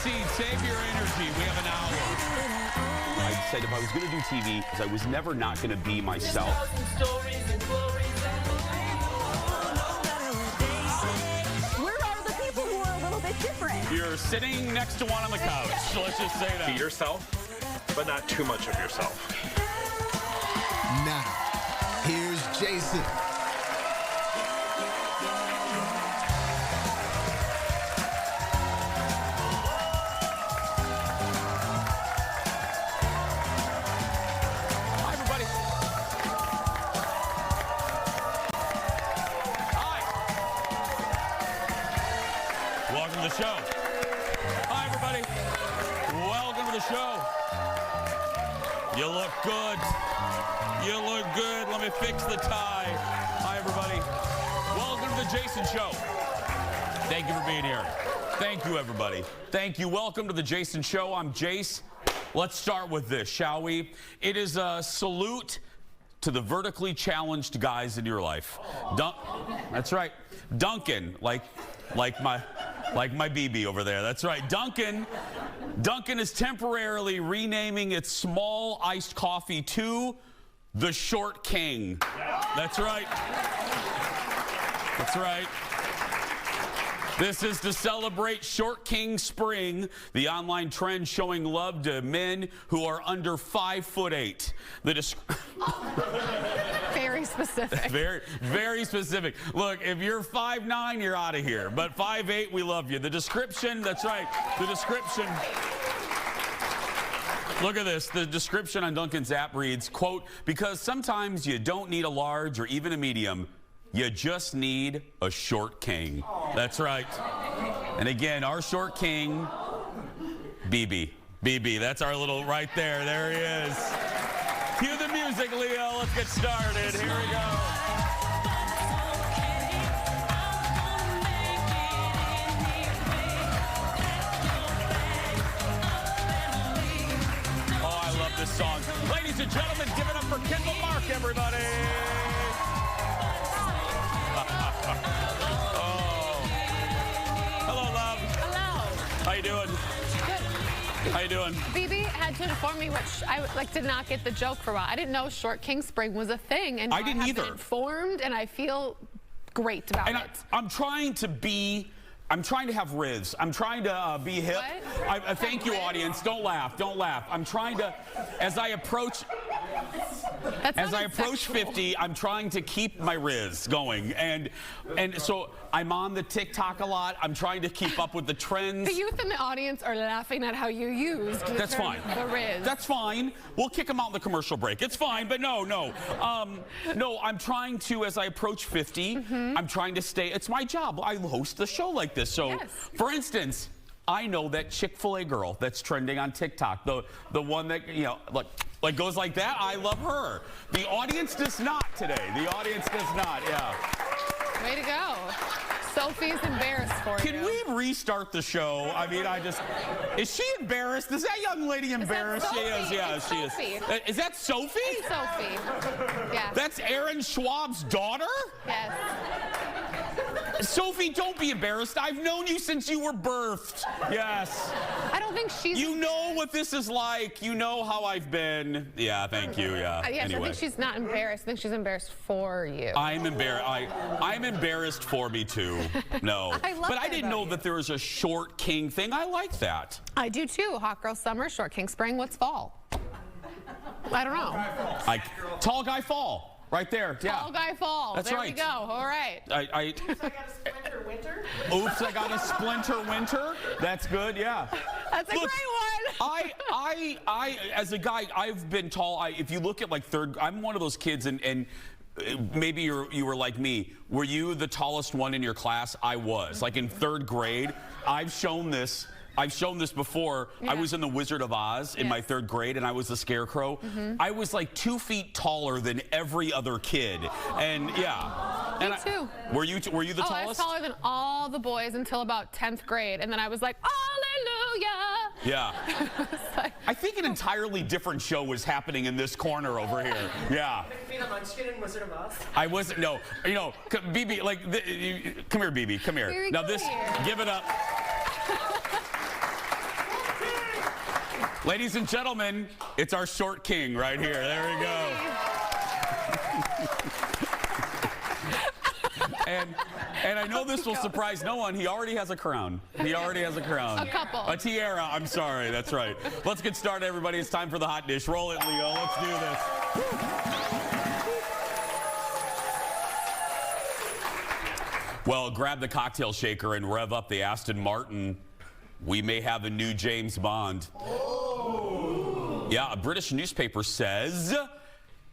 seat. Save your energy. We have an hour. I said if I was going to do TV, I was never not going to be myself. Where are the people who are a little bit different? You're sitting next to one on the couch. Let's just say that. Be yourself, but not too much of yourself. Now, here's Jason. Hi, everybody. Hi. Welcome to the show. Hi, everybody. Welcome to the show. You look good. You look good. Let me fix the tie. Hi, everybody. Welcome to the Jason Show. Thank you for being here. Thank you, everybody. Thank you. Welcome to the Jason Show. I'm Jace. Let's start with this, shall we? It is a salute to the vertically challenged guys in your life. That's right. Duncan, like my BB over there. That's right. Duncan is temporarily renaming its small iced coffee to the Short King. That's right. That's right. This is to celebrate Short King Spring, the online trend showing love to men who are under 5'8". Very specific. Very specific. Look, if you're 5'9", you're out of here. But 5'8", we love you. The description, that's right. The description. Look at this. The description on Duncan's app reads, quote, because sometimes you don't need a large or even a medium. You just need a Short King. That's right. And again, our Short King, BB. BB, that's our little right there. There he is. Cue the music, Leo. Let's get started. Here we go. Oh, I love this song. Ladies and gentlemen, give it up for Kendall Mark, everybody. Hello, love. Hello. How you doing? Good. How you doing? BB had to inform me, which I did not get the joke for a while. I didn't know Short King Spring was a thing, and I didn't have either. been informed, and I feel great about And it. I'm trying to have Riz. I'm trying to be hip. What? Thank you, audience. Don't laugh. Don't laugh. I'm trying to, as I approach 50, I'm trying to keep my Riz going. And so I'm on the TikTok a lot. I'm trying to keep up with the trends. The youth in the audience are laughing at how you used the That's term, fine. the Riz. That's fine. We'll kick them out in the commercial break. It's fine, but no. No, I'm trying to, as I approach 50, I'm trying to stay. It's my job. I host the show like this. So, Yes. for instance, I know that Chick-fil-A girl that's trending on TikTok, the one that, you know, like goes like that. I love her. The audience does not today. The audience does not, yeah. Way to go. Sophie's embarrassed for you. Can we restart the show? I mean, is she embarrassed? Is that young lady embarrassed? Sophie? She is, yeah, It's she is. Sophie. Is that Sophie? It's Sophie. Yeah. That's Aaron Schwab's daughter? Yes. Sophie, don't be embarrassed. I've known you since you were birthed. Yes. I don't think she's... You know what this is like. You know how I've been. Yeah, thank you, yeah. Yes, anyway. I think she's not embarrassed. I think she's embarrassed for you. I'm embarrassed for me, too. No. I love but I that didn't about know you. that there was a Short King thing. I like that. I do too. Hot girl summer, Short King spring. What's fall? I don't know. Tall guy fall. Right there, yeah. Tall guy fall. That's there right. we go. All right. Oops, I got a splinter winter. That's good, yeah. That's a Look, great one. I, as a guy, I've been tall. If you look at like I'm one of those kids, and maybe you were like me. Were you the tallest one in your class? I was. Like in 3rd grade, I've shown this before. Yeah. I was in The Wizard of Oz in my 3rd grade, and I was the Scarecrow. I was like 2 feet taller than every other kid, and yeah. Me too. Were you the tallest? I was taller than all the boys until about 10th grade, and then I was like, hallelujah. Yeah. I think an entirely different show was happening in this corner over here. Yeah. Being a munchkin in Wizard of Oz? I wasn't, no. You know, BB, come here, BB, come here. Here, Now come here. give it up. Ladies and gentlemen, it's our short king right here. There we go. And I know this will surprise no one. He already has a crown. He already has a crown. A couple. A tiara. I'm sorry. That's right. Let's get started, everybody. It's time for the hot dish. Roll it, Leo. Let's do this. Well, grab the cocktail shaker and rev up the Aston Martin. We may have a new James Bond. Oh. Yeah, a British newspaper says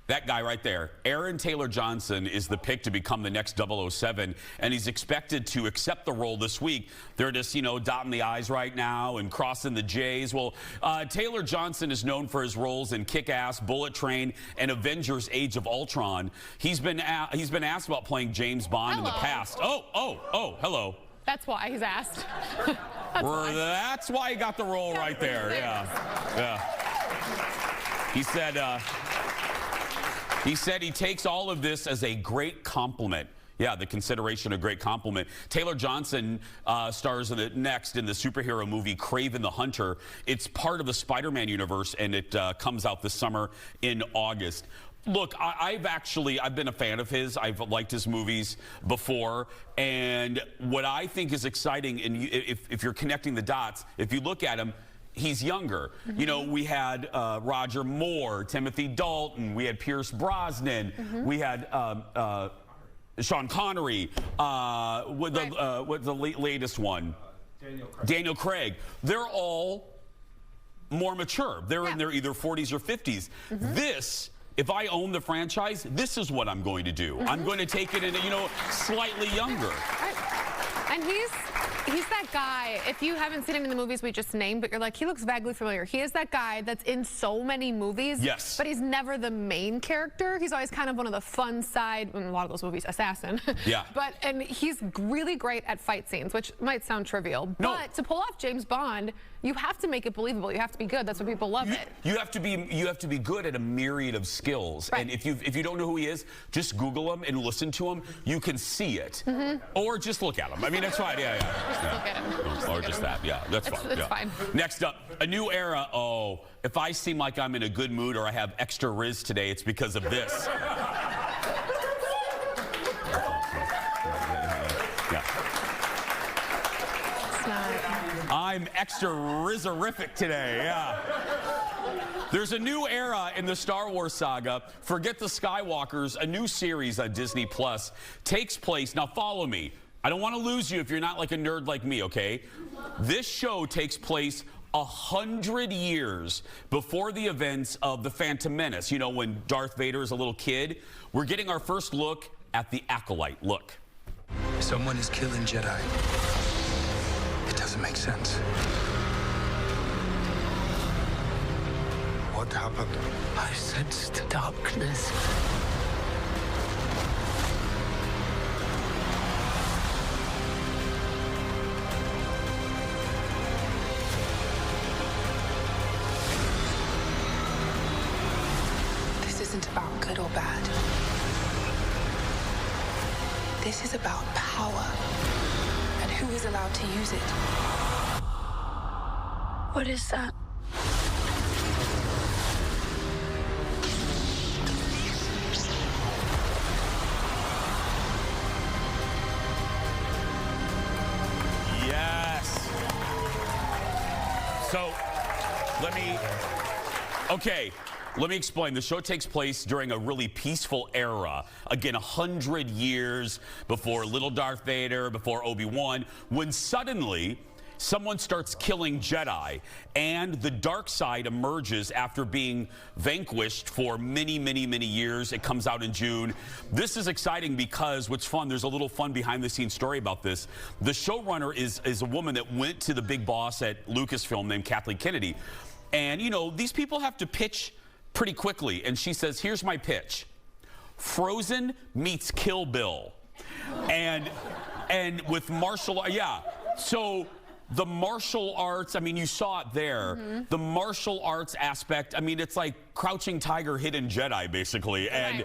that guy right there, Aaron Taylor Johnson, is the pick to become the next 007, and he's expected to accept the role this week. They're just, dotting the I's right now and crossing the J's. Well, Taylor Johnson is known for his roles in Kick-Ass, Bullet Train, and Avengers: Age of Ultron. He's been asked about playing James Bond in the past. Oh, hello. That's why he's asked. That's why he got the role right there. Yeah. He said he takes all of this as a great compliment. Yeah, the consideration a great compliment. Taylor Johnson stars in the superhero movie Kraven the Hunter. It's part of the Spider-Man universe, and it comes out this summer in August. Look, I've been a fan of his. I've liked his movies before. And what I think is exciting, and if you're connecting the dots, if you look at him, he's younger. Mm-hmm. We had Roger Moore, Timothy Dalton, we had Pierce Brosnan, we had Sean Connery, with the latest one, Daniel Craig. They're all more mature. They're in their either 40s or 50s. This, if I own the franchise, this is what I'm going to do. I'm going to take it in, slightly younger. And he's that guy, if you haven't seen him in the movies we just named, but you're like, he looks vaguely familiar. He is that guy that's in so many movies, yes, but he's never the main character. He's always kind of one of the fun side, in a lot of those movies, assassin. Yeah. And he's really great at fight scenes, which might sound trivial, but to pull off James Bond, you have to make it believable. You have to be good. That's why people love it. You have to be good at a myriad of skills. Right. And if you don't know who he is, just Google him and listen to him. You can see it, or just look at him. I mean, that's fine. Yeah. Just look at him. Or just that. Yeah, that's fine. It's fine. Next up, a new era. Oh, if I seem like I'm in a good mood or I have extra riz today, it's because of this. I'm extra rizzerific today, yeah. There's a new era in the Star Wars saga. Forget the Skywalkers. A new series on Disney Plus takes place. Now follow me. I don't want to lose you if you're not like a nerd like me, okay? This show takes place 100 years before the events of The Phantom Menace. When Darth Vader is a little kid. We're getting our first look at the Acolyte. Look. Someone is killing Jedi. It doesn't make sense. What happened? I sensed darkness. This isn't about good or bad. This is about power. And who is allowed to use it? What is that? Yes. So, let me explain. The show takes place during a really peaceful era. Again, 100 years before little Darth Vader, before Obi-Wan, when suddenly someone starts killing Jedi, and the dark side emerges after being vanquished for many, many, many years. It comes out in June. This is exciting because what's fun, there's a little fun behind-the-scenes story about this. The showrunner is a woman that went to the big boss at Lucasfilm named Kathleen Kennedy. And, these people have to pitch pretty quickly. And she says, here's my pitch. Frozen meets Kill Bill. And with martial, so the martial arts, I mean, you saw it there. The martial arts aspect, I mean, it's like Crouching Tiger, Hidden Jedi, basically. And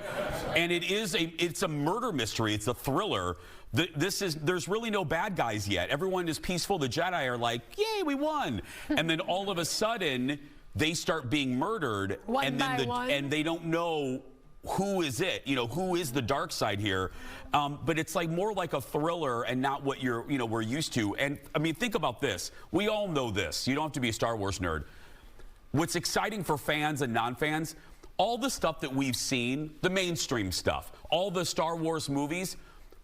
it's a murder mystery. It's a thriller. There's really no bad guys yet. Everyone is peaceful. The Jedi are like, yay, we won. And then all of a sudden, they start being murdered, and they don't know who is it, who is the dark side here. But it's like more like a thriller and not what we're used to. And I mean, think about this. We all know this. You don't have to be a Star Wars nerd. What's exciting for fans and non-fans, all the stuff that we've seen, the mainstream stuff, all the Star Wars movies,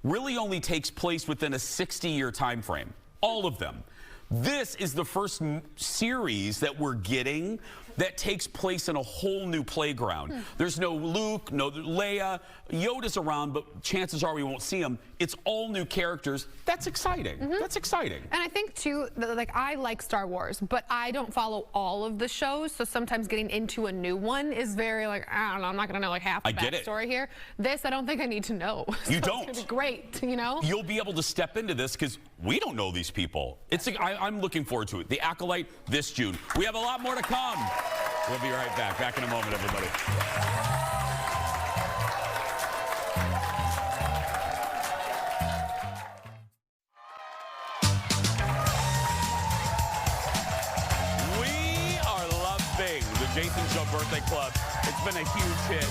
really only takes place within a 60-year time frame. All of them. This is the first series that we're getting that takes place in a whole new playground. There's no Luke, no Leia. Yoda's around, but chances are we won't see him. It's all new characters. That's exciting. That's exciting. And I think, too, like, I like Star Wars, but I don't follow all of the shows, so sometimes getting into a new one is very, like, I don't know, I'm not going to know, like, half the backstory here. This, I don't think I need to know. You so don't. It's going to be great, You'll be able to step into this because we don't know these people. I'm looking forward to it. The Acolyte this June. We have a lot more to come. We'll be right back. Back in a moment, everybody. We are loving the Jason Show Birthday Club. It's been a huge hit.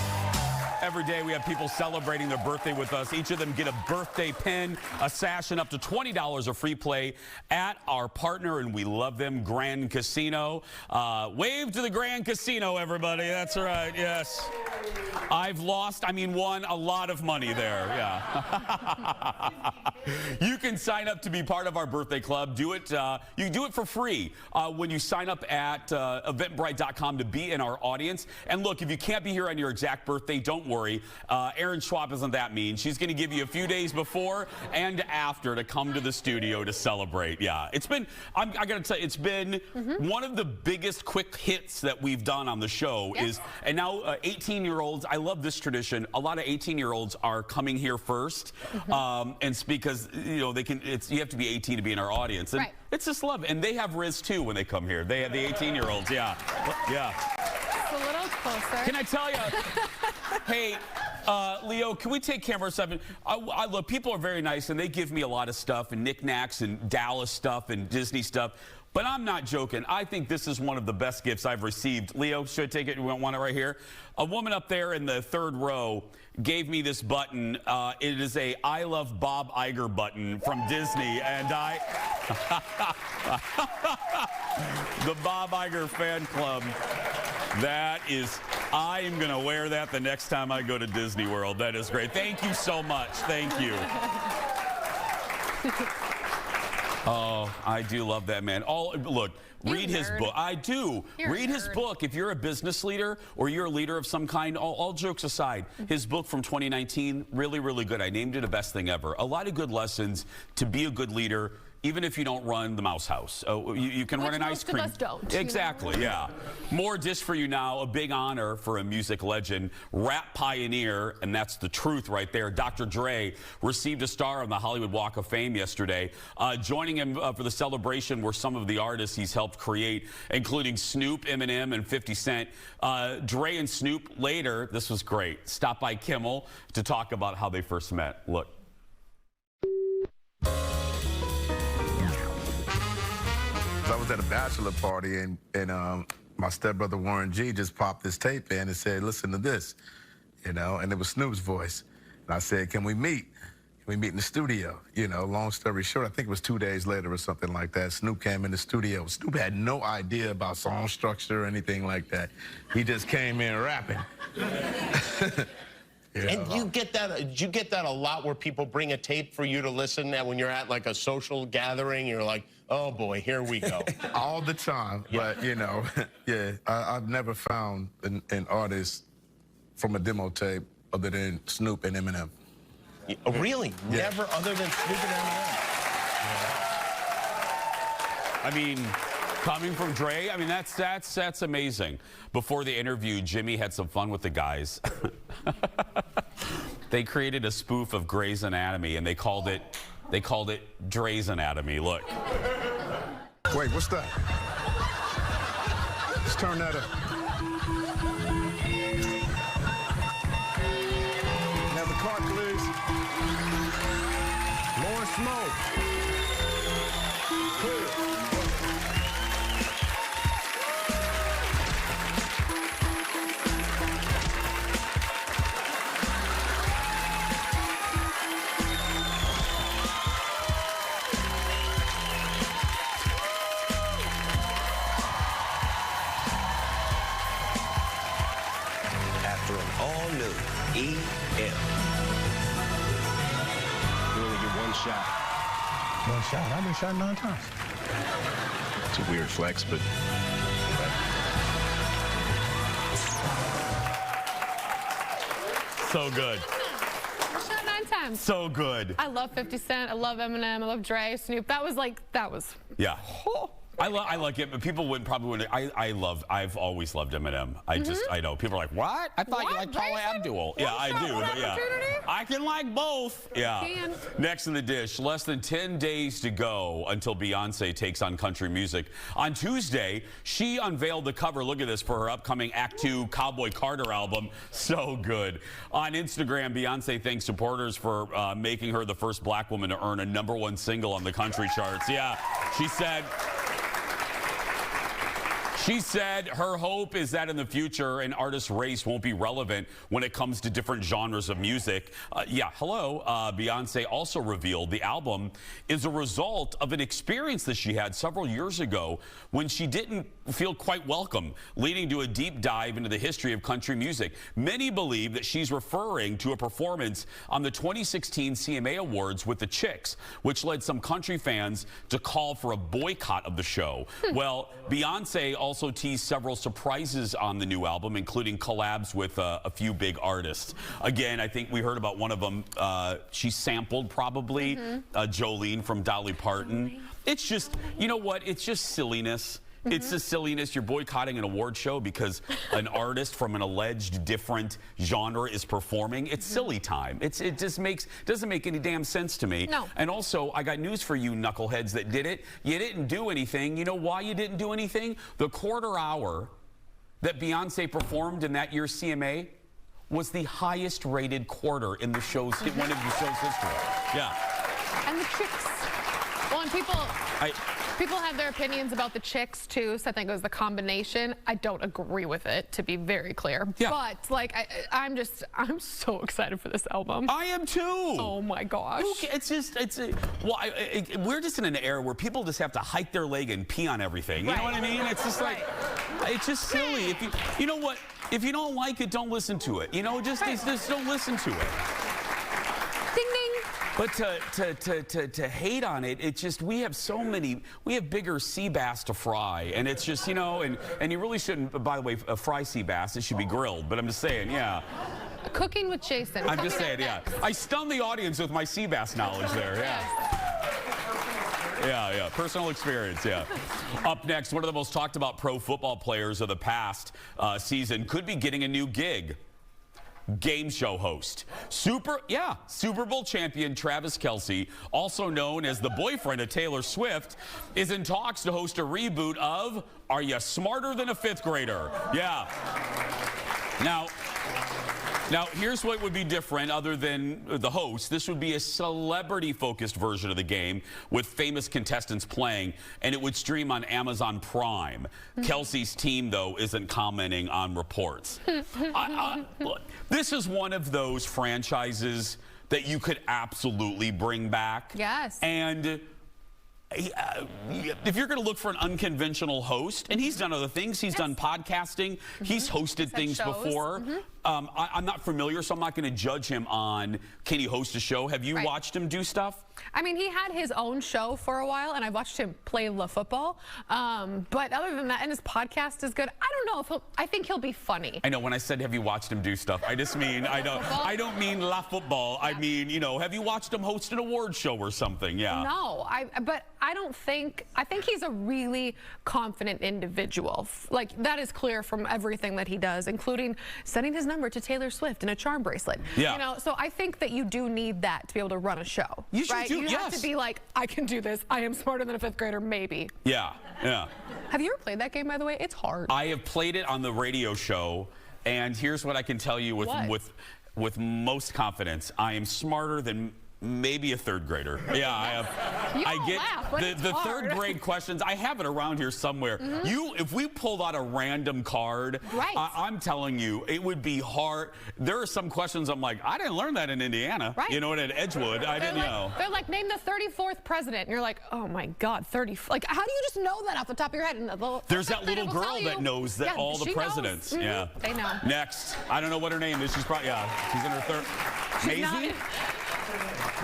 Every day we have people celebrating their birthday with us. Each of them get a birthday pin, a sash, and up to $20 of free play at our partner, and we love them, Grand Casino. Wave to the Grand Casino, everybody. That's right, yes. I've won a lot of money there, yeah. You can sign up to be part of our birthday club. Do it. You can do it for free when you sign up at eventbrite.com to be in our audience. And look, if you can't be here on your exact birthday, don't worry. Erin Schwab isn't that mean. She's going to give you a few days before and after to come to the studio to celebrate. Yeah, it's been, I got to tell you, it's been one of the biggest quick hits that we've done on the show. And now 18-year-olds, I love this tradition. A lot of 18-year-olds are coming here first, and it's because you have to be 18 to be in our audience, and it's just love. And they have Riz too when they come here. They have the 18-year-olds, yeah. It's a little closer. Can I tell you? Hey, Leo, can we take camera 7? Look, people are very nice, and they give me a lot of stuff and knickknacks and Dallas stuff and Disney stuff. But I'm not joking. I think this is one of the best gifts I've received. Leo, should I take it? You want it right here? A woman up there in the 3rd row gave me this button. It is a I Love Bob Iger button from Disney. And the Bob Iger fan club. That is, I am going to wear that the next time I go to Disney World. That is great. Thank you so much. Thank you. Oh, I do love that man. Look, read his book. I do. Read his book. If you're a business leader or you're a leader of some kind, all jokes aside, his book from 2019, really, really good. I named it a best thing ever. A lot of good lessons to be a good leader, even if you don't run the Mouse House. You can run an ice cream. Most of us don't. Exactly, yeah. More Dish for you now. A big honor for a music legend, rap pioneer, and that's the truth right there. Dr. Dre received a star on the Hollywood Walk of Fame yesterday. Joining him for the celebration were some of the artists he's helped create, including Snoop, Eminem, and 50 Cent. Dre and Snoop later, this was great, stopped by Kimmel to talk about how they first met. Look. I was at a bachelor party, and my stepbrother Warren G just popped this tape in and said, listen to this, and it was Snoop's voice. And I said, can we meet? Can we meet in the studio? Long story short, I think it was 2 days later or something like that, Snoop came in the studio. Snoop had no idea about song structure or anything like that. He just came in rapping. And you get that a lot where people bring a tape for you to listen at when you're at like a social gathering, you're like, oh boy, here we go. All the time, but I've never found an artist from a demo tape other than Snoop and Eminem. Really? Yeah. Never other than Snoop and Eminem? I mean, coming from Dre, I mean, that's amazing. Before the interview, Jimmy had some fun with the guys. They created a spoof of Grey's Anatomy, and they called it Dre's Anatomy. Look. Wait, what's that? Let's turn that up. Have the cart, please. More smoke. Clear. shot. One shot. I've been shot 9 times. It's a weird flex, but So good. Shot 9 times. So good. I love 50 Cent. I love Eminem. I love Dre, Snoop. That was. Yeah. I like it, but people probably wouldn't. I've always loved Eminem. I know. People are like, what? I thought you liked Paula Abdul. Yeah, I do. But yeah. I can like both. Yeah. Next in the dish, less than 10 days to go until Beyoncé takes on country music. On Tuesday, she unveiled the cover, look at this, for her upcoming Act 2 Cowboy Carter album. So good. On Instagram, Beyoncé thanks supporters for making her the first black woman to earn a #1 single on the country charts. Yeah, She said her hope is that in the future, an artist's race won't be relevant when it comes to different genres of music. Beyoncé also revealed the album is a result of an experience that she had several years ago when she didn't feel quite welcome, leading to a deep dive into the history of country music. Many believe that she's referring to a performance on the 2016 CMA Awards with the Chicks, which led some country fans to call for a boycott of the show. Well, Beyoncé also teased several surprises on the new album, including collabs with a few big artists. Again, I think we heard about one of them. She sampled probably Jolene from Dolly Parton. It's just, you know what? It's just silliness. It's the silliness. You're boycotting an award show because an artist from an alleged different genre is performing. It's silly time. It just doesn't make any damn sense to me. No. And also, I got news for you knuckleheads that did it. You didn't do anything. You know why you didn't do anything? The quarter hour that Beyoncé performed in that year's CMA was the highest rated quarter in the show's one of the show's history. Yeah. And the Chicks. Well, and people have their opinions about the Chicks too, so I think it was the combination. I don't agree with it, to be very clear. Yeah. But like, I'm so excited for this album. I am too. Oh my gosh. We're just in an era where people just have to hike their leg and pee on everything. You know what I mean? It's just like, it's just silly. You know what? If you don't like it, don't listen to it. You know, just don't listen to it. Ding ding. But to hate on it, it's just we have bigger sea bass to fry, and it's just, you know, and you really shouldn't, by the way, fry sea bass. It should be grilled, but I'm just saying, yeah. Cooking with Jason. I'm just saying, yeah. I stunned the audience with my sea bass knowledge there, yeah. Yeah, personal experience, yeah. Up next, one of the most talked about pro football players of the past season could be getting a new gig. Game show host. Super Bowl champion Travis Kelce, also known as the boyfriend of Taylor Swift, is in talks to host a reboot of Are You Smarter Than a Fifth Grader? Yeah. Now, here's what would be different other than the host. This would be a celebrity-focused version of the game with famous contestants playing, and it would stream on Amazon Prime. Kelce's team, though, isn't commenting on reports. Look, this is one of those franchises that you could absolutely bring back. Yes. And if you're going to look for an unconventional host, and he's done other things, he's done podcasting, he's hosted things before. I'm not familiar, so I'm not going to judge him on can he host a show. Have you watched him do stuff? I mean, he had his own show for a while, and I watched him play La Football. But other than that, and his podcast is good. I don't know if I think he'll be funny. I know when I said have you watched him do stuff, I just mean I don't mean La Football. Yeah. I mean, you know, have you watched him host an award show or something? Yeah. No, but I think he's a really confident individual. Like, that is clear from everything that he does, including sending his number to Taylor Swift in a charm bracelet. Yeah. You know, so I think that you do need that to be able to run a show. You should do, you have to be like, I can do this. I am smarter than a fifth grader, maybe. Yeah, yeah. Have you ever played that game, by the way? It's hard. I have played it on the radio show, and here's what I can tell you with most confidence. I am smarter than maybe a third grader. Yeah, I get the third grade questions. I have it around here somewhere. If we pulled out a random card, I'm telling you, it would be hard. There are some questions I'm like, I didn't learn that in Indiana. You know, at Edgewood, I didn't know. They're like, name the 34th president, and you're like, oh my God, 30. Like, how do you just know that off the top of your head? And there's that little girl that knows that all the presidents. Yeah, they know. Next, I don't know what her name is. She's probably she's in her third. Maisie.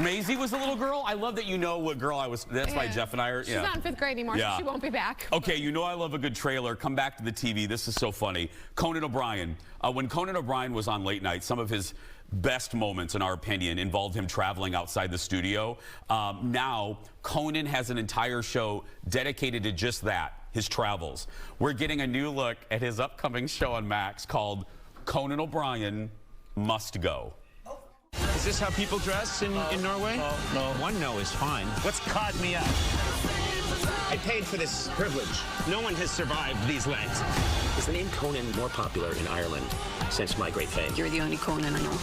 Maisie was a little girl. I love that you know what girl I was. That's why Jeff and I are. She's not in 5th grade anymore, so she won't be back. Okay, you know I love a good trailer. Come back to the TV. This is so funny. Conan O'Brien. When Conan O'Brien was on late night, some of his best moments, in our opinion, involved him traveling outside the studio. Now, Conan has an entire show dedicated to just that, his travels. We're getting a new look at his upcoming show on Max called Conan O'Brien Must Go. Is this how people dress in Norway? No. One no is fine. What's caught me up? I paid for this privilege. No one has survived these legs. Is the name Conan more popular in Ireland since my great fame? You're the only Conan I know.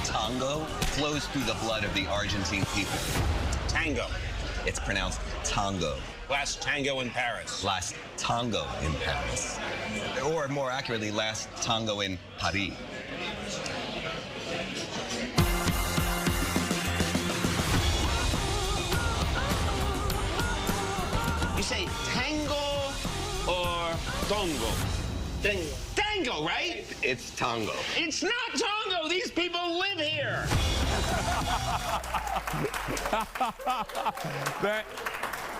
Tango flows through the blood of the Argentine people. Tango. It's pronounced tango. Last tango in Paris. Last tango in Paris. Or more accurately, last tango in Paris. You say tango or tongo? Tango. Tango, right? It's tango. It's not tango. These people live here.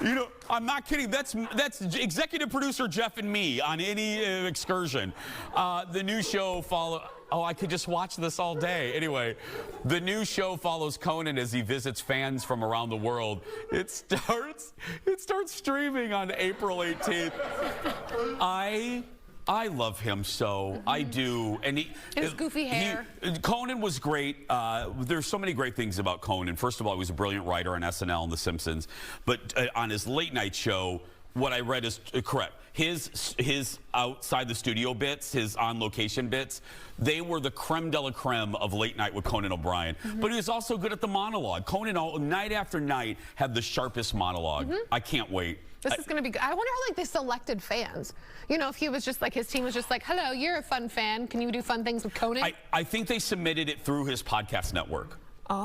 You know, I'm not kidding. That's executive producer Jeff and me on any excursion. The new show Oh, I could just watch this all day. Anyway, the new show follows Conan as he visits fans from around the world. It starts streaming on April 18th. I love him so. I do. And his goofy hair. Conan was great. There's so many great things about Conan. First of all, he was a brilliant writer on SNL and The Simpsons. But on his late night show, what I read is correct. His outside the studio bits, his on location bits, they were the creme de la creme of late night with Conan O'Brien. But he was also good at the monologue. Conan, night after night, had the sharpest monologue. I can't wait. This is going to be good. I wonder how they selected fans. You know, if he was just like, his team was just like, hello, you're a fun fan. Can you do fun things with Conan? I think they submitted it through his podcast network.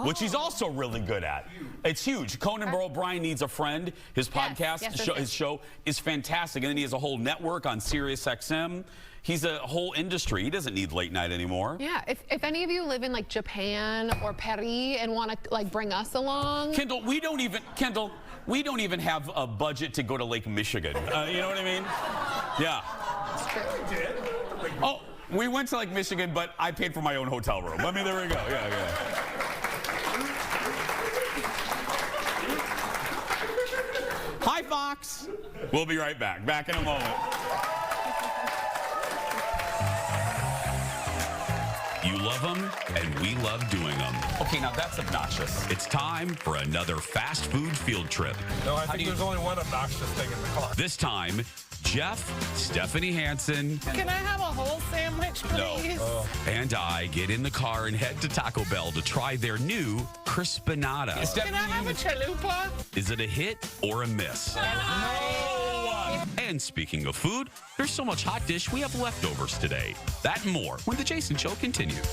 Which he's also really good at. It's huge. Conan O'Brien Needs a Friend. His podcast, his show is fantastic. And then he has a whole network on Sirius XM. He's a whole industry. He doesn't need late night anymore. Yeah. If any of you live in like Japan or Paris and want to like bring us along. Kendall, we don't even have a budget to go to Lake Michigan. You know what I mean? Yeah. That's true. We did? Oh, we went to Lake Michigan, but I paid for my own hotel room. I mean, there we go. Yeah. Hi, Fox. We'll be right back. Back in a moment. You love them, and we love doing them. Okay, now that's obnoxious. It's time for another fast food field trip. No, I think there's only one obnoxious thing in the car. This time, Jeff, Stephanie Hansen. Can I have a whole sandwich, please? No. And I get in the car and head to Taco Bell to try their new Crispanada. Can I have a chalupa? Is it a hit or a miss? No! And speaking of food, there's so much Hotdish we have leftovers today. That and more when The Jason Show continues.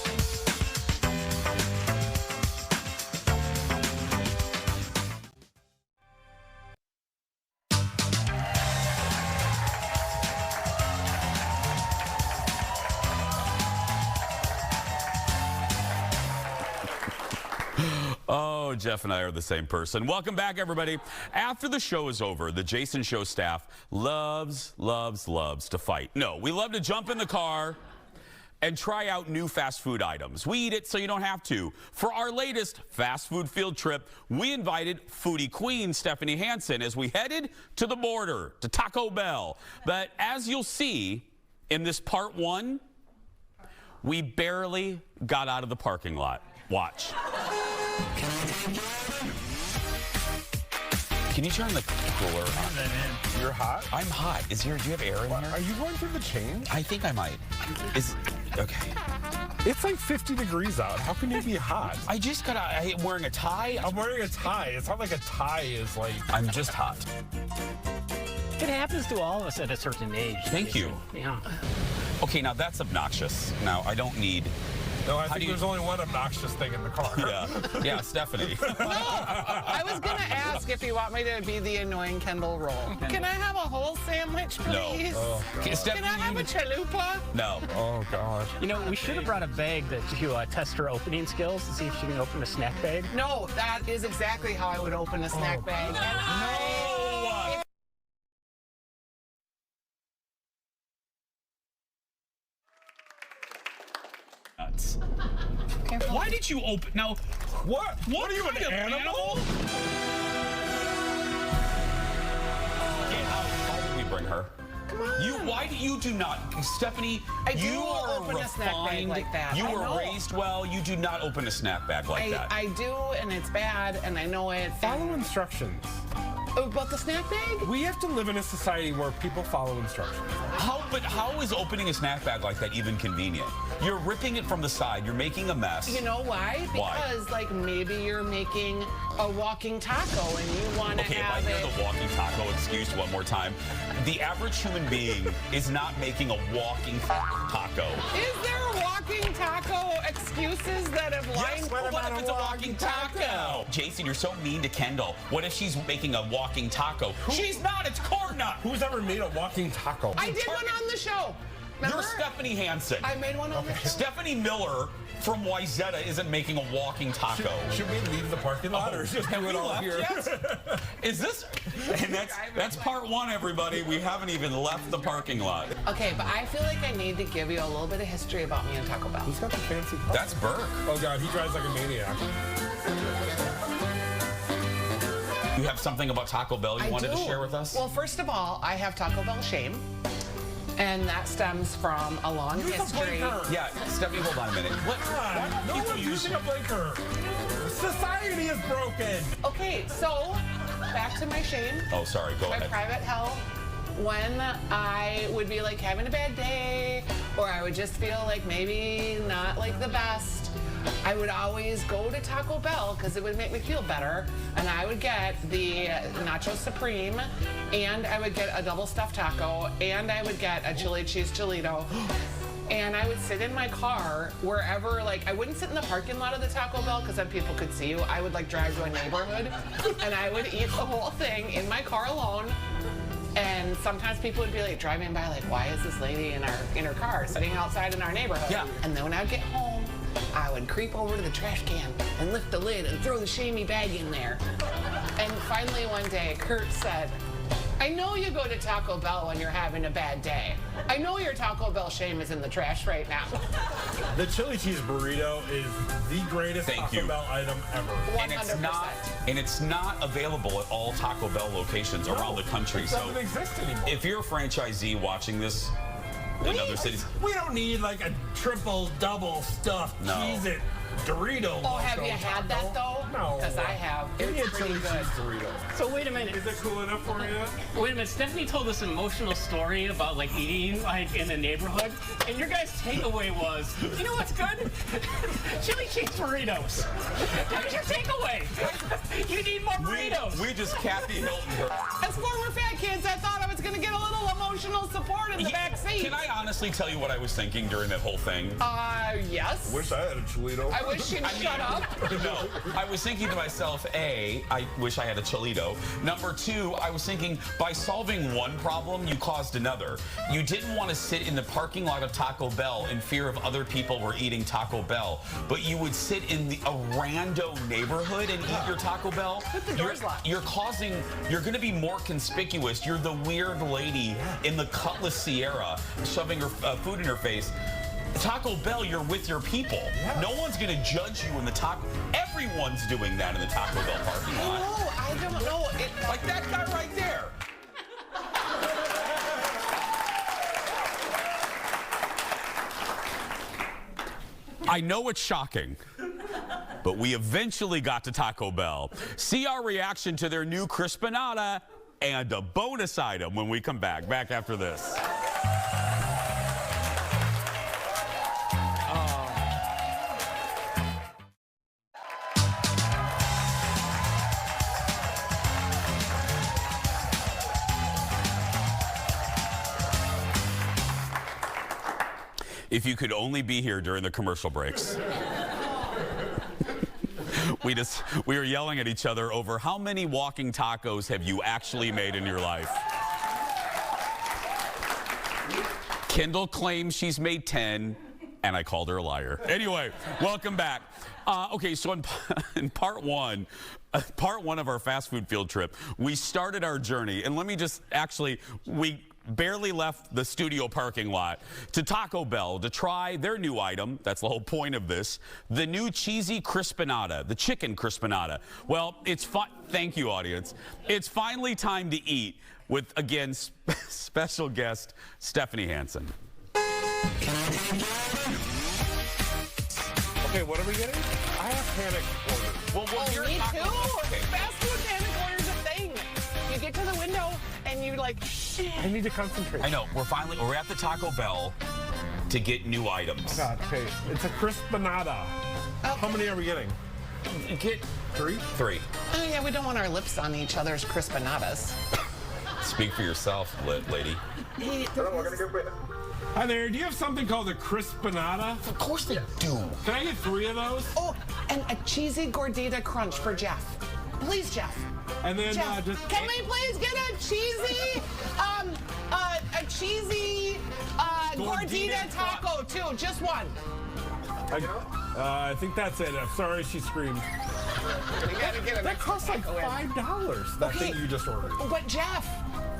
Oh, Jeff and I are the same person. Welcome back, everybody. After the show is over, the Jason Show staff loves to fight. No, we love to jump in the car and try out new fast food items. We eat it so you don't have to. For our latest fast food field trip, we invited foodie queen Stephanie Hansen as we headed to the border, to Taco Bell. But as you'll see in this part one, we barely got out of the parking lot. Watch. Can you turn the cooler on? You're hot? I'm hot. Do you have air in here? Are you going through the change? I think I might. Okay. It's like 50 degrees out. How can you be hot? I'm wearing a tie. I'm wearing a tie. It's not like a tie is like... I'm just hot. It happens to all of us at a certain age. Thank you. Yeah. Okay, now that's obnoxious. Now, I don't need No, I think there's only one obnoxious thing in the car. Yeah, Stephanie. No, I was going to ask if you want me to be the annoying Kendall role. Can I have a whole sandwich, please? No. Oh, Can I have a chalupa? No. Oh, gosh. You know, we should have brought a bag to test her opening skills to see if she can open a snack bag. No, that is exactly how I would open a snack bag. No! Nuts. Why did you open? Now, what? What are you, an animal? Okay, how did we bring her? Come on. Why do you do not, Stephanie? You are open a snack bag refined. like that. You I were know. raised well. You do not open a snack bag like that. I do, and it's bad, and I know it. Follow instructions. About the snack bag? We have to live in a society where people follow instructions. But how is opening a snack bag like that even convenient? You're ripping it from the side. You're making a mess. You know why? Because, like, maybe you're making a walking taco and you want to have if I hear the walking taco excuse one more time, the average human being is not making a walking taco. Is there walking taco excuses that have lined? Yes, what if it's a walking taco? Jason, you're so mean to Kendall. What if she's making a walking taco? She's not. It's corn nut. Who's ever made a walking taco? I did one on the show. Remember? You're Stephanie Hansen. I made one on the show. Stephanie Miller from Wyzetta isn't making a walking taco. Should we leave the parking lot or just do it all here? Yet? Is this? And that's part one, everybody. We haven't even left the parking lot. Okay, but I feel like I need to give you a little bit of history about me and Taco Bell. Who's got the fancy car? That's Burke. Oh, God, he drives like a maniac. You have something about Taco Bell you wanted to share with us? Well, first of all, I have Taco Bell shame. And that stems from a long history. Yeah, Stephanie, hold on a minute. No one's using a blinker. Society is broken. Okay, so back to my shame. Oh, sorry, go ahead. My private hell. When I would be like having a bad day, or I would just feel like maybe not like the best, I would always go to Taco Bell because it would make me feel better, and I would get the Nacho Supreme, and I would get a double stuffed taco, and I would get a chili cheese Cholito. And I would sit in my car wherever, like, I wouldn't sit in the parking lot of the Taco Bell because then people could see you. I would, like, drive to a neighborhood, and I would eat the whole thing in my car alone. And sometimes people would be, like, driving by, like, why is this lady in her car sitting outside in our neighborhood? Yeah. And then when I'd get home, I would creep over to the trash can and lift the lid and throw the shamey bag in there. And finally one day, Kurt said, I know you go to Taco Bell when you're having a bad day. I know your Taco Bell shame is in the trash right now. The chili cheese burrito is the greatest Taco Bell item ever. 100%. And it's not available at all Taco Bell locations around the country. It doesn't exist anymore. If you're a franchisee watching this in other cities, we don't need like a triple double stuffed Cheez-It Dorito. Oh, have you had that though? No. Because I have. Give me a It's chili pretty cheese good. Dorito. So wait a minute. Is it cool enough for you? Wait a minute. Stephanie told us an emotional story about like eating like in the neighborhood, and your guys' takeaway was, you know what's good? Chili cheese burritos. That was your takeaway. You need more burritos. we just Kathy Hilton her. As former fat kids, I thought I was going to get a little emotional support in the back seat. Can I honestly tell you what I was thinking during that whole thing? Yes. Wish I had a Cholito. I wish you'd shut up. No, I was thinking to myself, A, I wish I had a Cholito. Number two, I was thinking by solving one problem, you caused another. You didn't want to sit in the parking lot of Taco Bell in fear of other people were eating Taco Bell, but you would sit in a rando neighborhood and eat your Taco Bell. With the doors locked. You're going to be more conspicuous. You're the weird lady in the Cutlass Sierra shoving her food in her face. Taco Bell, you're with your people. Yes. No one's going to judge you in the taco. Everyone's doing that in the Taco Bell parking lot. No, I don't know. Like that guy right there. I know it's shocking, but we eventually got to Taco Bell. See our reaction to their new Crispanada and a bonus item when we come back. Back after this. if you could only be here during the commercial breaks. We were yelling at each other over how many walking tacos have you actually made in your life. Kendall claims she's made 10, and I called her a liar. Anyway, welcome back. Okay, so in part one of our fast food field trip, we started our journey, and let me just we barely left the studio parking lot to Taco Bell to try their new item. That's the whole point of this. The new cheesy Crispanada, the chicken Crispanada. Well, thank you, audience. It's finally time to eat with, again, special guest Stephanie Hansen. Okay, what are we getting? I have panic orders. Well, me too. Okay. Fast food panic order's a thing. You get to the window and you like, shit. I need to concentrate. I know. We're at the Taco Bell to get new items. Oh God, okay. It's a Crispanada. Okay. How many are we getting? Get 3? 3. Oh yeah, we don't want our lips on each other's Crispanadas. Speak for yourself, lady. Hi there, do you have something called a Crispanada? Of course they do. Can I get 3 of those? Oh, and a cheesy gordita crunch for Jeff. Please, Jeff. And then Jeff, just... can we please get a cheesy gordita taco too? Just one. I think that's it. I'm sorry she screamed. We gotta get that costs like $5, that thing you just ordered. But Jeff,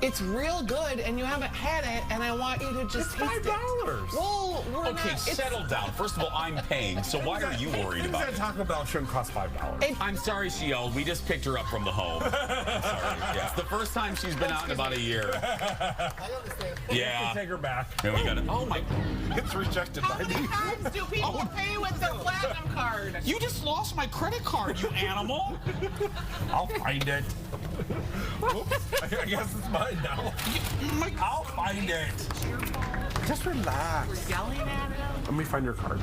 it's real good and you haven't had it and I want you to just taste $5. Well, we're okay, not, settle down. First of all, I'm paying, so why are you worried about it? Taco Bell shouldn't cost $5. I'm sorry she yelled. We just picked her up from the home. Sorry. Yeah, it's the first time she's been out in about a year. I understand. Yeah. Take her back. And we got it. Oh my! It's rejected How by many me. times do people pay with their platinum card? You just lost my credit card, you animal. I'll find it. Oops, I guess it's mine now. I'll find it. Just relax. We're yelling at him. Let me find your card.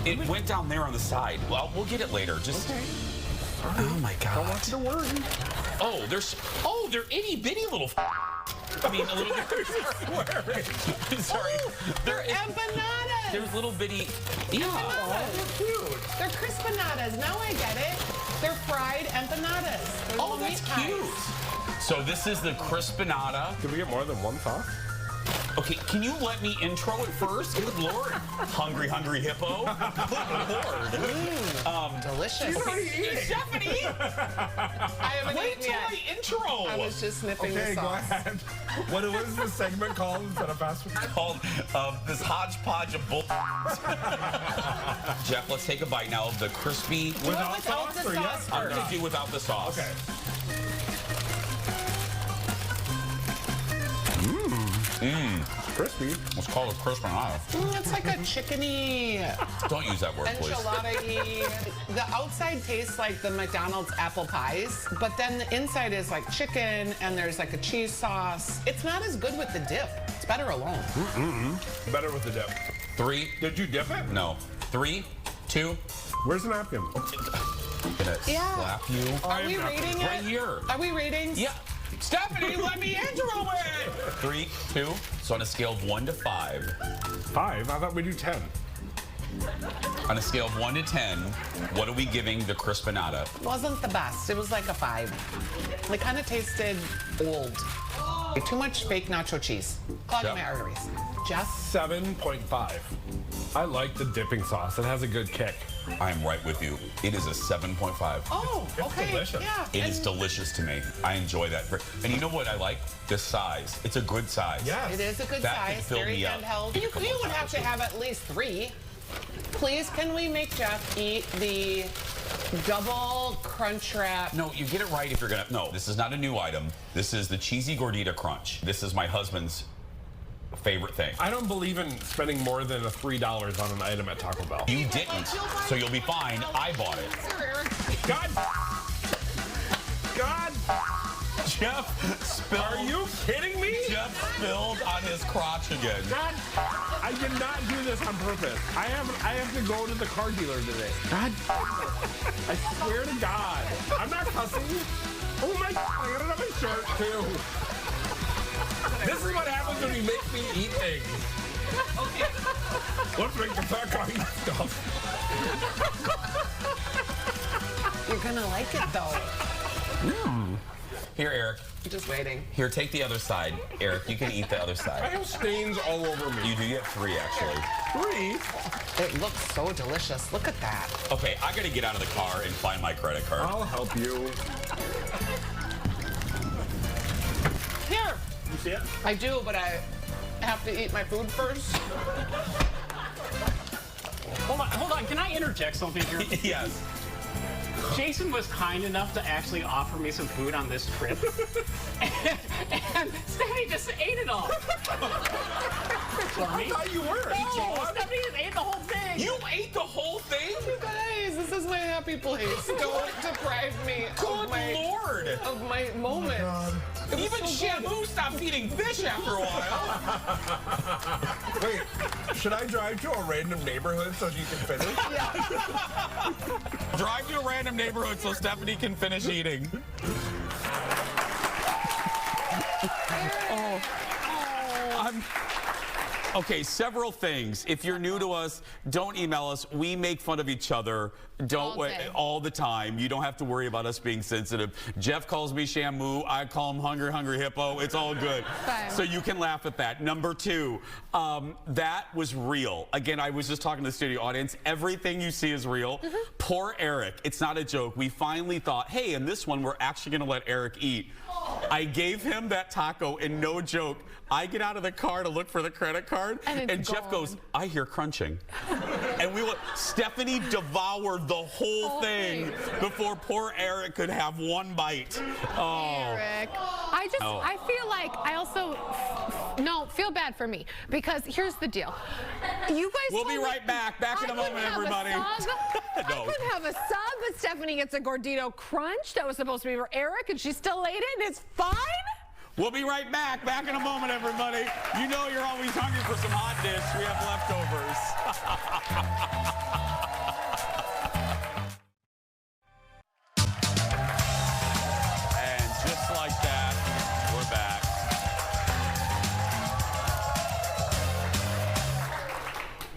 It went down there on the side. Well, we'll get it later. Just. Okay. Oh my God. Don't want you to worry. Oh, they're itty bitty little. I mean, a little bit. Sorry. They're empanadas. There's little bitty. Yeah. Oh, they're cute. They're Crispanadas. Now I get it. They're fried empanadas. They're Oh, that's cute. So this is the Crispanada. Did we get more than one sauce? Okay, can you let me intro it first? Good Lord. Hungry hippo. Good Lord. Delicious. Stephanie! I haven't Wait eaten till yet. I intro. I was just sniffing the Okay, go sauce. ahead. What is this segment called instead of fast food? It's called this hodgepodge of bull. Jeff, let's take a bite now of the crispy. Without the or sauce yes? I'm gonna do without the sauce. Okay. Crispy. Let's call it Crispanada. It's like a chickeny, Don't use that word, please. enchilada-y. The outside tastes like the McDonald's apple pies, but then the inside is like chicken and there's like a cheese sauce. It's not as good with the dip. It's better alone. Better with the dip. 3. Did you dip it? No. 3, 2. Where's the napkin? I'm gonna Yeah. slap you. Are we rating it? Right here. Are we rating? Yeah. Stephanie, let me intro it. 3, 2. So on a scale of 1 to 5. 5? I thought we'd do 10. On a scale of 1 to 10, what are we giving the Crispanada? Wasn't the best. It was like a 5. It kind of tasted old. Too much fake nacho cheese. Clogging my arteries. Jeff? 7.5. I like the dipping sauce. It has a good kick. I'm right with you. It is a 7.5. Oh, okay. delicious. Yeah. It is delicious to me. I enjoy that. And you know what I like? The size. It's a good size. Yes. It is a good That can size. fill Very me up. handheld. You would have to have at least 3. Please, can we make Jeff eat the double crunch wrap? No, you get it right if you're gonna. No, this is not a new item. This is the cheesy gordita crunch. This is my husband's favorite thing. I don't believe in spending more than $3 on an item at Taco Bell. You didn't, so you'll be fine. I bought it. God! Jeff spilled. Are you kidding me? Jeff spilled on his crotch again. God, I did not do this on purpose. I have to go to the car dealer today. God, I swear to God, I'm not cussing. Oh my God, I got it on my shirt too. This is what happens when you make me eat things. Let's make the taco stuff. You're gonna like it though. Here, Eric. I'm just waiting. Here, take the other side. Eric, you can eat the other side. I have stains all over me. You do get 3, actually. 3? It looks so delicious. Look at that. Okay, I gotta get out of the car and find my credit card. I'll help you. Here. You see it? I do, but I have to eat my food first. Hold on. Can I interject something here? Yes. Jason was kind enough to actually offer me some food on this trip. and Stephanie just ate it all. I thought you were. No, Stephanie just ate the whole thing. You ate the whole thing? You guys, this is my happy place. Don't deprive me Good Lord. of my moment. Even Shamu stopped eating fish after a while. Wait, should I drive to a random neighborhood so you can finish? Yeah. Drive to a random neighborhood so Stephanie can finish eating. Okay, several things. If you're new to us, don't email us. We make fun of each other. All the time. You don't have to worry about us being sensitive. Jeff calls me Shamu. I call him Hungry Hungry Hippo. It's all good. Fine. So you can laugh at that. Number 2, that was real. Again, I was just talking to the studio audience. Everything you see is real. Poor Eric. It's not a joke. We finally thought, hey, in this one, we're actually going to let Eric eat. I gave him that taco, and no joke, I get out of the car to look for the credit card, and Jeff goes, I hear crunching. And Stephanie devoured the whole thing before poor Eric could have one bite. Oh. Eric. I feel like I also feel bad for me, because here's the deal. You guys We'll be right back. Back in a moment, everybody. I could have a sub, but Stephanie gets a Gordito Crunch that was supposed to be for Eric, and she still ate it, and it's fine? We'll be right back. Back in a moment, everybody. You know you're always hungry for some hot dish. We have leftovers. And just like that, we're back.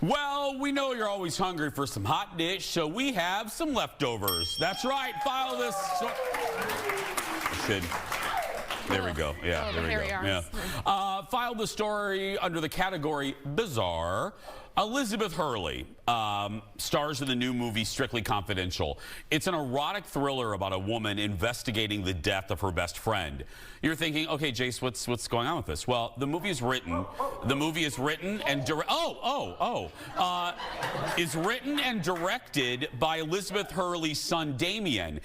Well, we know you're always hungry for some hot dish, so we have some leftovers. That's right. File this. There we go. Yeah, there we go. Yeah. Filed the story under the category bizarre. Elizabeth Hurley stars in the new movie Strictly Confidential. It's an erotic thriller about a woman investigating the death of her best friend. You're thinking, okay, Jace, what's going on with this? Well, the movie is written. The movie is written and is written and directed by Elizabeth Hurley's son Damien.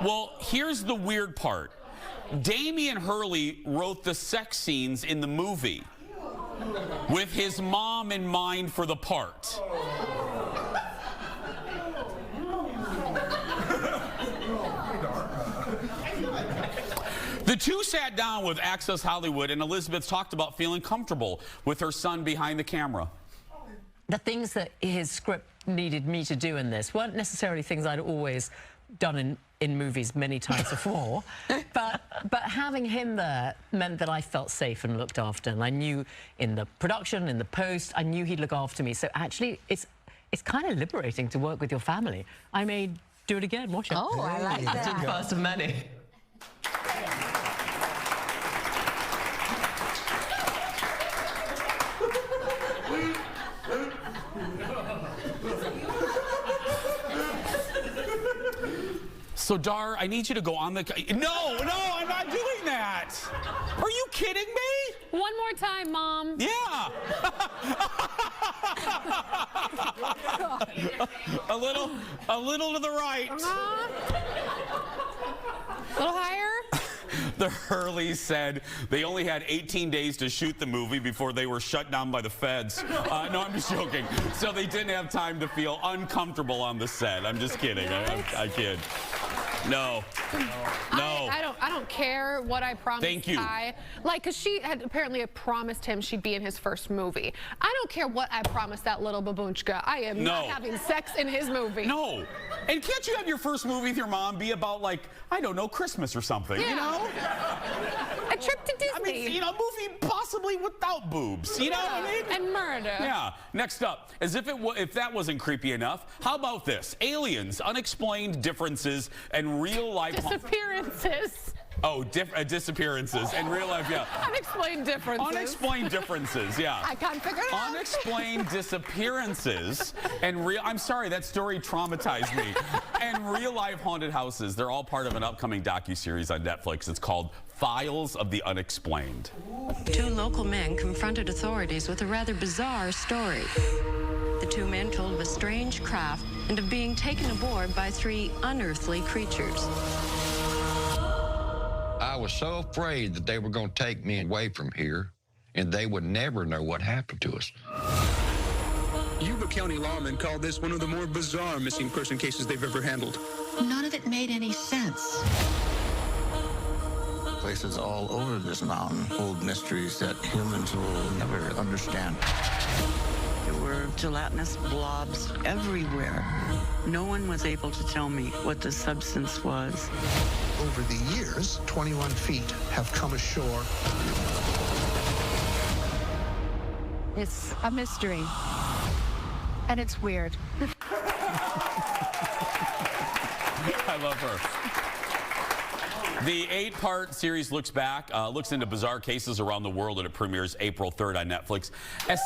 Well, here's the weird part. Damien Hurley wrote the sex scenes in the movie with his mom in mind for the part. The two sat down with Access Hollywood, and Elizabeth talked about feeling comfortable with her son behind the camera. The things that his script needed me to do in this weren't necessarily things I'd always done in movies many times before, but having him there meant that I felt safe and looked after, and I knew in the production, in the post, I knew he'd look after me. So actually, it's kind of liberating to work with your family. I may do it again. Watch it. Oh, I like that. Did first of many. So, Dar, I need you to go on the... No, I'm not doing that. Are you kidding me? One more time, Mom. Yeah. a little to the right. A little higher. The Hurleys said they only had 18 days to shoot the movie before they were shut down by the feds. No, I'm just joking. So they didn't have time to feel uncomfortable on the set. I'm just kidding. I kid. No. I don't care what I promised. Thank you. Because she had apparently promised him she'd be in his first movie. I don't care what I promised that little baboonchka. I am not having sex in his movie. No. And can't you have your first movie with your mom be about, like, I don't know, Christmas or something, you know? trip to Disney. I mean, you know, a movie possibly without boobs. You know what I mean? And murder. Yeah. Next up, as if that wasn't creepy enough, how about this? Aliens, unexplained differences, and real life disappearances. Oh, disappearances and real life, yeah. Unexplained differences. Unexplained differences, yeah. I can't figure it out. Unexplained disappearances and real. I'm sorry, that story traumatized me. And real life haunted houses. They're all part of an upcoming docuseries on Netflix. It's called Files of the Unexplained. 2 local men confronted authorities with a rather bizarre story. The 2 men told of a strange craft and of being taken aboard by 3 unearthly creatures. I was so afraid that they were going to take me away from here, and they would never know what happened to us. Yuba County lawmen called this one of the more bizarre missing person cases they've ever handled. None of it made any sense. Places all over this mountain hold mysteries that humans will never understand. There were gelatinous blobs everywhere. No one was able to tell me what the substance was. Over the years, 21 feet have come ashore. It's a mystery, and it's weird. I love her. The 8-part series looks into bizarre cases around the world, and it premieres April 3rd on Netflix. As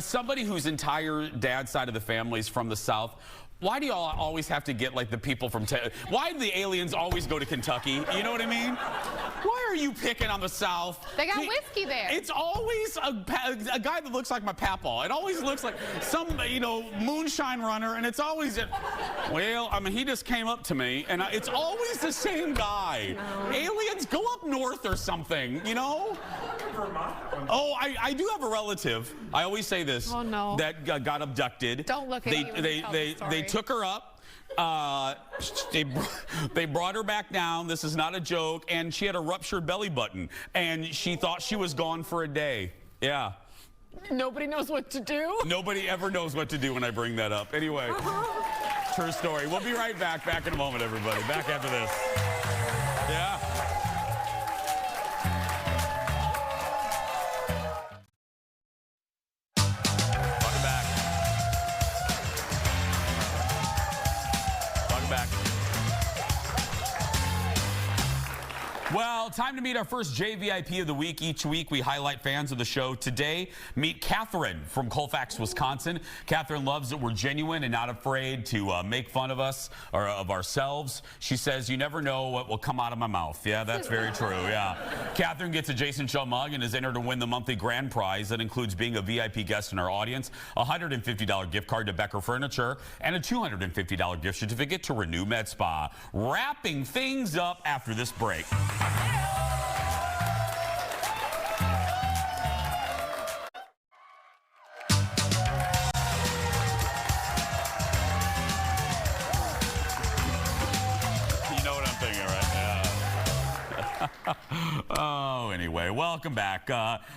somebody whose entire dad's side of the family is from the South, why do y'all always have to get like the people from? Why do the aliens always go to Kentucky? You know what I mean? Why are you picking on the South? They got whiskey there. It's always a guy that looks like my papa. It always looks like some, you know, moonshine runner, and it's always, well, I mean, he just came up to me, and it's always the same guy. No. Aliens, go up north or something, you know? Oh, I do have a relative. I always say this. Oh no. That got abducted. Don't look at me when you tell the story. They took her up. They brought her back down. This is not a joke. And she had a ruptured belly button. And she thought she was gone for a day. Yeah. Nobody knows what to do? Nobody ever knows what to do when I bring that up. Anyway, true story. We'll be right back. Back in a moment, everybody. Back after this. Yeah. Well, time to meet our first JVIP of the week. Each week, we highlight fans of the show. Today, meet Catherine from Colfax, Wisconsin. Catherine loves that we're genuine and not afraid to make fun of us or of ourselves. She says, you never know what will come out of my mouth. Yeah, that's very true, yeah. Catherine gets a Jason Shaw mug and is entered to win the monthly grand prize. That includes being a VIP guest in our audience, a $150 gift card to Becker Furniture, and a $250 gift certificate to Renew Med Spa. Wrapping things up after this break. Oh, anyway, welcome back.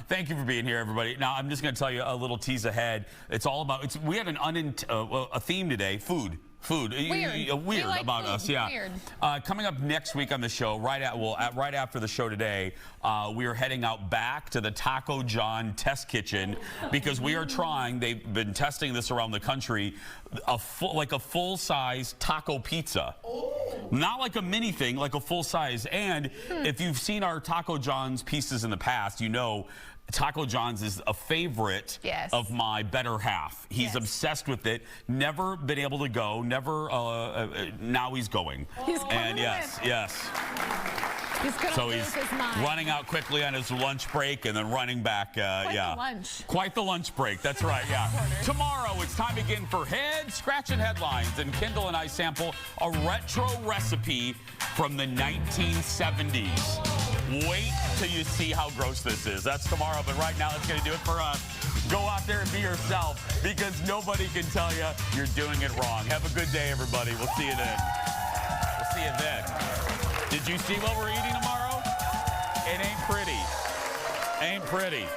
Thank you for being here, everybody. Now, I'm just going to tell you a little tease ahead. It's all about, we had a theme today, food. Weird like about food. us, yeah. Weird. Coming up next week on the show, right after the show today, we are heading out back to the Taco John test kitchen because we are trying. They've been testing this around the country, a full-size taco pizza. Oh. Not like a mini thing, like a full size. And if you've seen our Taco John's pieces in the past, you know Taco John's is a favorite of my better half. He's obsessed with it. Never been able to go. Never. Now he's going. He's coming yes. He's gonna lose his mind. Running out quickly on his lunch break and then running back. Quite the lunch. Quite the lunch break. That's right. Yeah. Tomorrow it's time again for Head Scratching Headlines, and Kendall and I sample a retro recipe from the 1970s. Wait till you see how gross this is. That's tomorrow, but right now that's going to do it for us. Go out there and be yourself because nobody can tell you you're doing it wrong. Have a good day, everybody. We'll see you then. We'll see you then. Did you see what we're eating tomorrow? It ain't pretty. Ain't pretty.